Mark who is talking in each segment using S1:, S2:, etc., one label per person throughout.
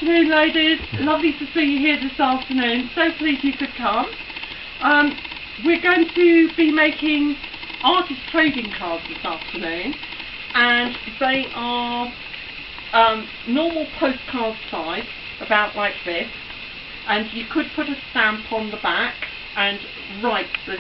S1: afternoon, ladies. Lovely to see you here this afternoon. So pleased you could come. We're going to be making artist trading cards this afternoon, and they are normal postcard size, about like this, and you could put a stamp on the back and write the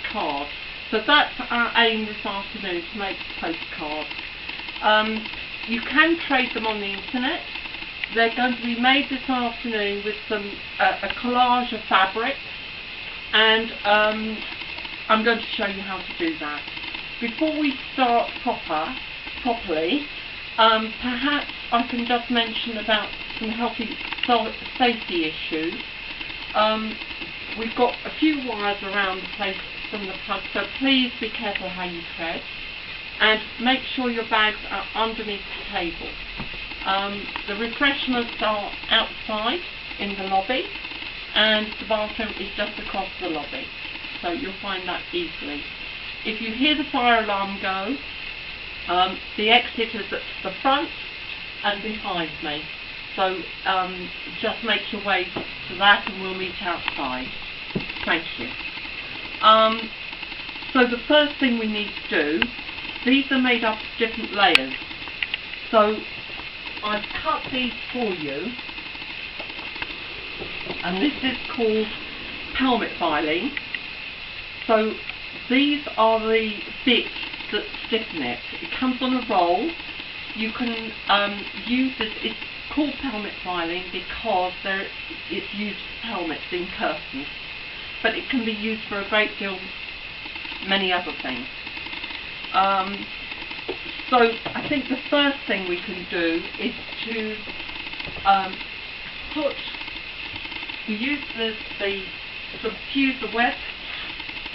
S1: card. So that's our aim this afternoon, to make postcards. You can trade them on the internet. They're going to be made this afternoon with some a collage of fabric, and I'm going to show you how to do that. Before we start properly, perhaps I can just mention about some healthy safety issues. We've got a few wires around the place from the plug, so please be careful how you tread, and make sure your bags are underneath the table. The refreshments are outside in the lobby, and the bathroom is just across the lobby, so you'll find that easily. If you hear the fire alarm go, the exit is at the front and behind me, so just make your way to that and we'll meet outside. Thank you. So the first thing we need to do, these are made up of different layers. So I've cut these for you, and this is called pelmet filing. So these are the bits that stiffen it. It comes on a roll. You can use this. It's called pelmet filing because it's used for pelmets in curtains, but it can be used for a great deal many other things. So I think the first thing we can do is to use the diffuser web,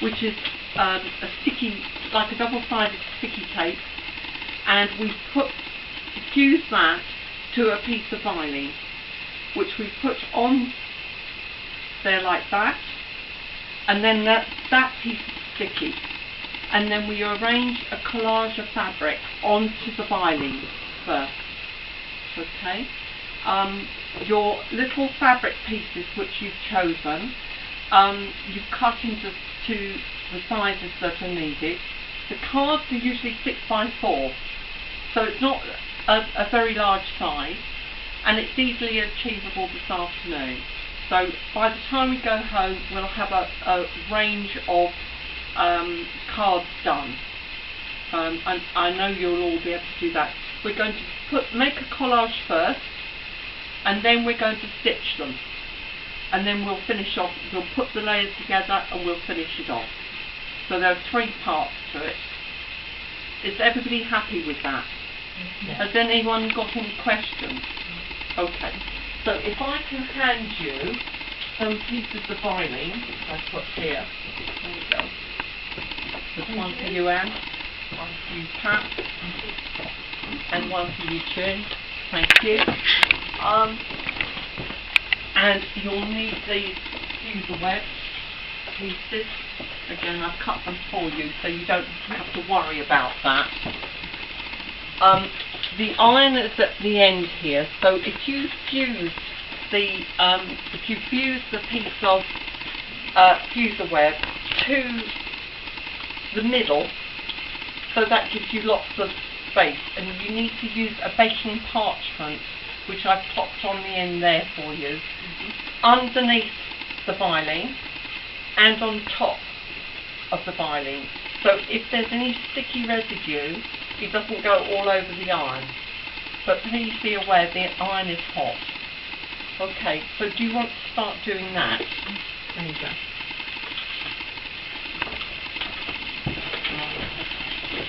S1: which is a sticky, like a double-sided sticky tape, and we fuse that to a piece of filing, which we put on there like that, and then that piece is sticky, and then we arrange a collage of fabric onto the filing first. Okay, your little fabric pieces which you've chosen, you cut into the sizes that are needed. The cards are usually 6 by 4, so it's not a very large size, and it's easily achievable this afternoon. So by the time we go home, we'll have a range of cards done. And I know you'll all be able to do that. We're going to make a collage first, and then we're going to stitch them, and then we'll finish off. We'll put the layers together and we'll finish it off. So there are 3 parts to it. Is everybody happy with that? Yes. Has anyone got any questions? Okay. So if I can hand you some pieces of filing, which I put here. There you go. There's one for you, Anne, one for you, Pat, and one for you, Chin. Thank you. And you'll need these diffuser web pieces. Again, I've cut them for you, so you don't have to worry about that. The iron is at the end here, so if you fuse the piece of diffuser web to the middle, so that gives you lots of space, and you need to use a baking parchment, which I've popped on the end there for you, underneath the filing and on top of the filing. So if there's any sticky residue, it doesn't go all over the iron. But please be aware the iron is hot. Okay, so do you want to start doing that? There you go.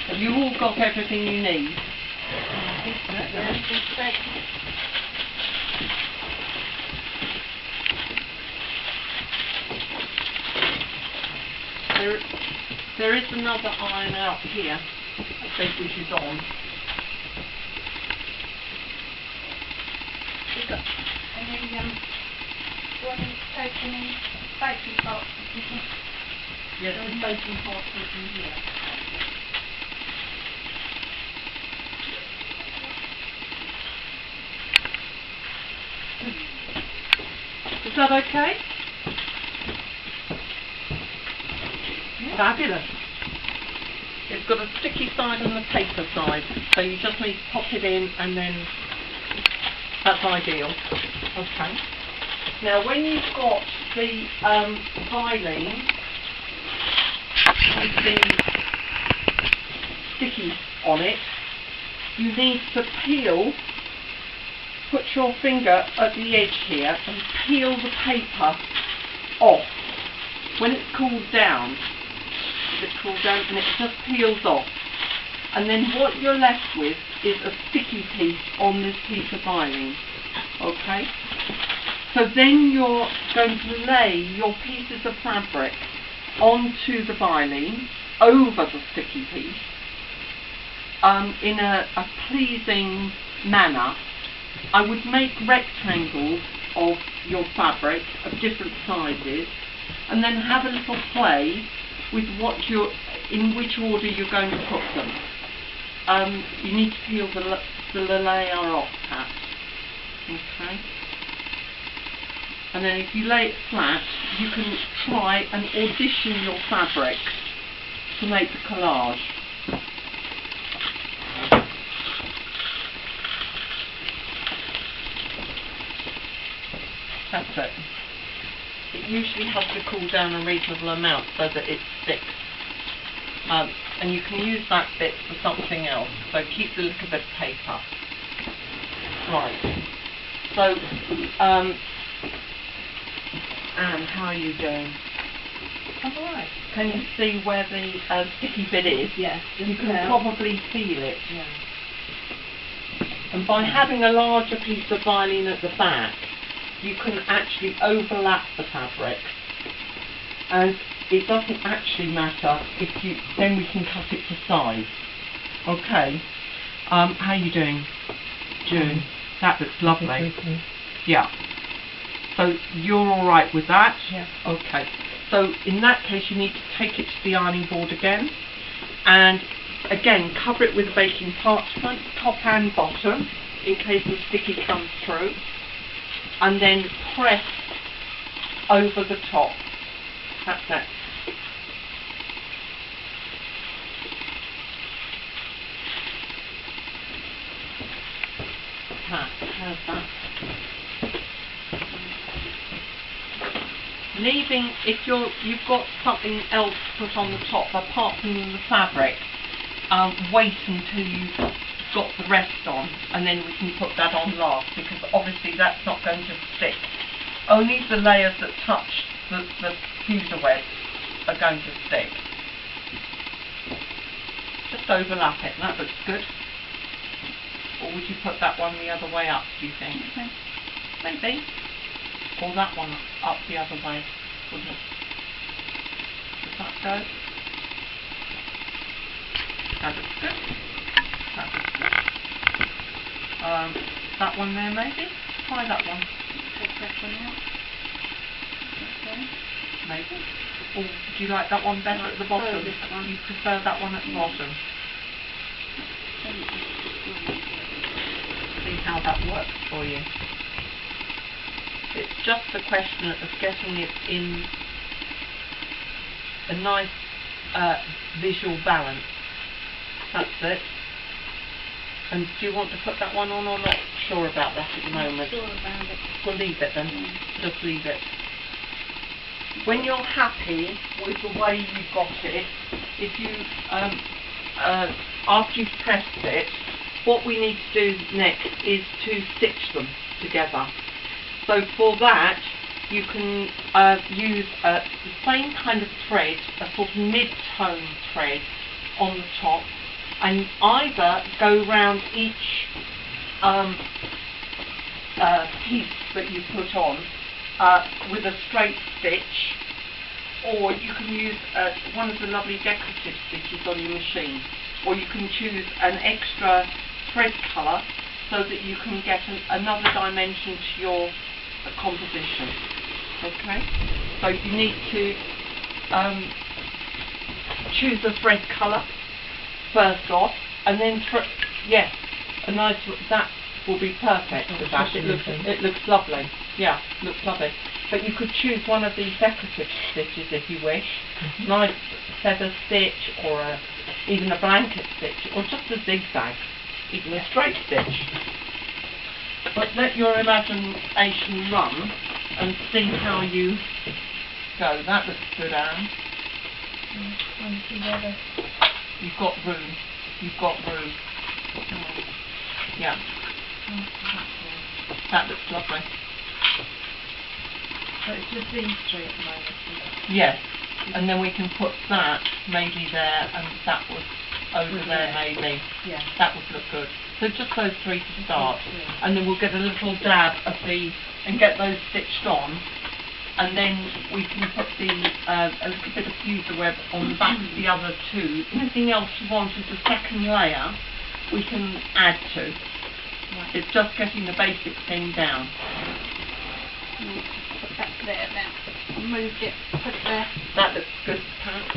S1: Have you all got everything you need? There is another iron out here, I think, which is on.
S2: Baking parts?
S1: Yes, there's baking parts in here. that okay? Yeah. Fabulous. It's got a sticky side and a paper side, so you just need to pop it in and then that's ideal. Okay. Now when you've got the Vilene with the sticky on it, you need to peel, put your finger at the edge here and peel the paper off. When it's cooled down, and it just peels off. And then what you're left with is a sticky piece on this piece of Vilene. Okay? So then you're going to lay your pieces of fabric onto the Vilene, over the sticky piece, in a pleasing manner. I would make rectangles of your fabric of different sizes and then have a little play with in which order you're going to put them. You need to peel the layer off, Pat. Okay? And then if you lay it flat, you can try and audition your fabric to make the collage. That's it. It usually has to cool down a reasonable amount so that it sticks. And you can use that bit for something else. So keep the little bit of paper. Right. So, Anne, how are you doing?
S2: I'm alright.
S1: Can you see where the sticky bit is?
S2: Yes.
S1: You can probably feel it.
S2: Yeah.
S1: And by having a larger piece of Vilene at the back, you can actually overlap the fabric. And it doesn't actually matter if you, then we can cut it to size. Okay. How are you doing, June? That looks lovely. Yeah. So you're all right with that?
S2: Yeah.
S1: Okay. So in that case, you need to take it to the ironing board again, and again cover it with a baking parchment, top and bottom, in case the sticky comes through, and then press over the top. That's it. How's that? Leaving, if you've got something else to put on the top apart from the fabric, wait until you've got the rest on, and then we can put that on last, because obviously that's not going to stick. Only the layers that touch the fuser web are going to stick. Just overlap it, and that looks good. Or would you put that one the other way up, do you think?
S2: Okay.
S1: Maybe. Or that one up the other way, wouldn't it? Does that go? That looks good. That looks good. That one there, maybe? Try that one.
S2: Take that one out. Okay.
S1: Maybe. Or do you like that one better at the bottom?
S2: This one.
S1: You prefer that one at the bottom? See how that works for you. It's just a question of getting it in a nice visual balance. That's it. And do you want to put that one on or not sure about that at the moment?
S2: Sure about it.
S1: We'll leave it then.
S2: Yeah.
S1: Just leave it. When you're happy with the way you've got it, if you after you've pressed it, what we need to do next is to stitch them together. So for that, you can use the same kind of thread, a sort of mid-tone thread on the top, and either go round each piece that you put on with a straight stitch, or you can use one of the lovely decorative stitches on your machine, or you can choose an extra thread colour so that you can get another dimension to your composition. Okay, so you need to choose a thread colour first off, and then yes, a nice will be perfect with that. It looks lovely. Yeah, looks lovely. But you could choose one of these decorative stitches if you wish. Nice feather stitch, or even a blanket stitch, or just a zigzag, even a straight stitch. But let your imagination run and see how you go. That looks good, Anne. You've got room. You've got room. Yeah. That looks lovely.
S2: So it's just these three at the moment.
S1: Yes. And then we can put that maybe there, and that was over there maybe.
S2: Yeah.
S1: That would look good. So just those three to start. And then we'll get a little dab of the, and get those stitched on. And then we can put the a little bit of fuser web on the back of the other two. Anything else you want as a second layer, we can add to.
S2: Right.
S1: It's just getting the basic thing down.
S2: Put that there now. Moved it. Put it there.
S1: That looks good, Pat.